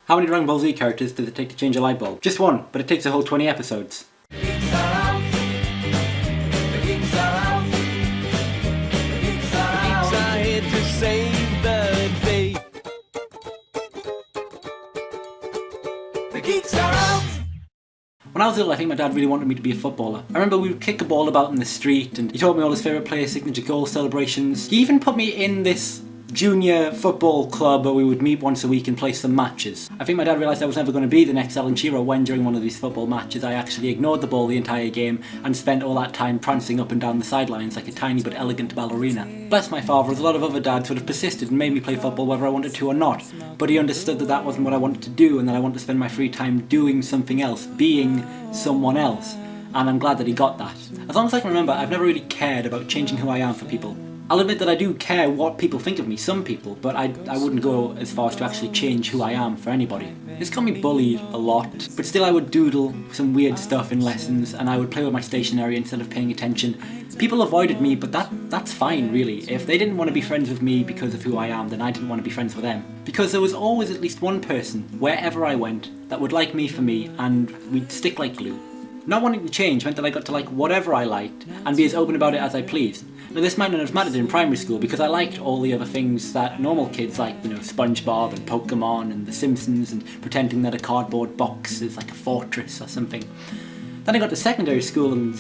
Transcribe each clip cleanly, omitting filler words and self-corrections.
How many Dragon Ball Z characters does it take to change a light bulb? Just one, but it takes a whole 20 episodes. The geeks are out. The geeks are out. The geeks are here to save the day. The geeks are out. When I was little, I think my dad really wanted me to be a footballer. I remember we would kick a ball about in the street and he taught me all his favourite players' signature goal celebrations. He even put me in this junior football club where we would meet once a week and play some matches. I think my dad realised I was never going to be the next Alan Shearer when during one of these football matches I actually ignored the ball the entire game and spent all that time prancing up and down the sidelines like a tiny but elegant ballerina. Bless my father, as a lot of other dads would have persisted and made me play football whether I wanted to or not, but he understood that that wasn't what I wanted to do and that I wanted to spend my free time doing something else, being someone else, and I'm glad that he got that. As long as I can remember, I've never really cared about changing who I am for people. I'll admit that I do care what people think of me, some people, but I wouldn't go as far as to actually change who I am for anybody. It's got me bullied a lot, but still I would doodle some weird stuff in lessons and I would play with my stationery instead of paying attention. People avoided me, but that's fine really. If they didn't want to be friends with me because of who I am, then I didn't want to be friends with them. Because there was always at least one person, wherever I went, that would like me for me and we'd stick like glue. Not wanting to change meant that I got to like whatever I liked and be as open about it as I pleased. Now this might not have mattered in primary school because I liked all the other things that normal kids like, SpongeBob and Pokemon and The Simpsons and pretending that a cardboard box is like a fortress or something. Then I got to secondary school and,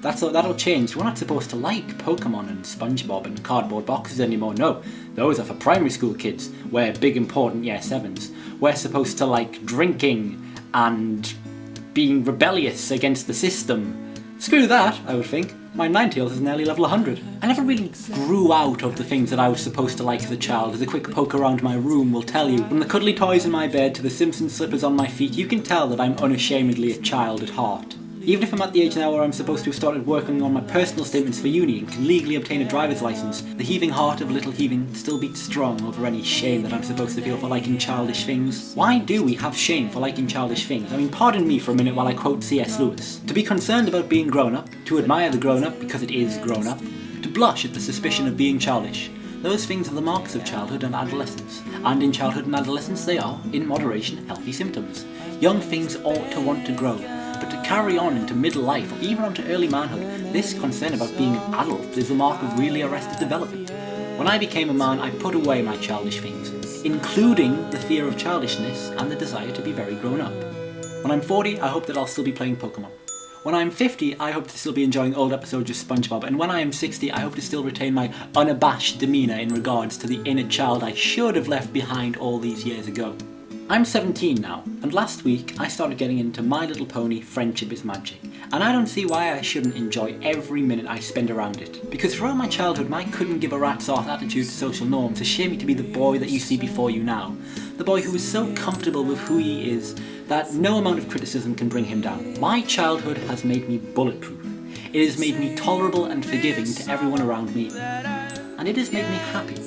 that'll change. We're not supposed to like Pokemon and SpongeBob and cardboard boxes anymore. No, those are for primary school kids. We're big important year 7s. We're supposed to like drinking and being rebellious against the system. Screw that, I would think. My Ninetales is nearly level 100. I never really grew out of the things that I was supposed to like as a child, as a quick poke around my room will tell you. From the cuddly toys in my bed to the Simpsons slippers on my feet, you can tell that I'm unashamedly a child at heart. Even if I'm at the age now where I'm supposed to have started working on my personal statements for uni and can legally obtain a driver's license, the heaving heart of little heaving still beats strong over any shame that I'm supposed to feel for liking childish things. Why do we have shame for liking childish things? I mean, pardon me for a minute while I quote C.S. Lewis. To be concerned about being grown up, to admire the grown up because it is grown up, to blush at the suspicion of being childish. Those things are the marks of childhood and adolescence. And in childhood and adolescence they are, in moderation, healthy symptoms. Young things ought to want to grow. But to carry on into middle life, or even onto early manhood, this concern about being an adult is the mark of really arrested development. When I became a man, I put away my childish things, including the fear of childishness and the desire to be very grown up. When I'm 40, I hope that I'll still be playing Pokemon. When I'm 50, I hope to still be enjoying old episodes of SpongeBob, and when I am 60, I hope to still retain my unabashed demeanour in regards to the inner child I should have left behind all these years ago. I'm 17 now, and last week I started getting into My Little Pony Friendship is Magic, and I don't see why I shouldn't enjoy every minute I spend around it. Because throughout my childhood, my couldn't give a rat's ass attitude to social norms has shaped me to be the boy that you see before you now. The boy who is so comfortable with who he is that no amount of criticism can bring him down. My childhood has made me bulletproof. It has made me tolerable and forgiving to everyone around me, and it has made me happy.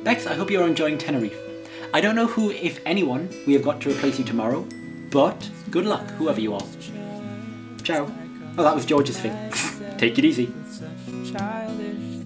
Bex, I hope you're enjoying Tenerife. I don't know who, if anyone, we have got to replace you tomorrow, but good luck, whoever you are. Ciao. Oh, that was George's thing. Take it easy. Childish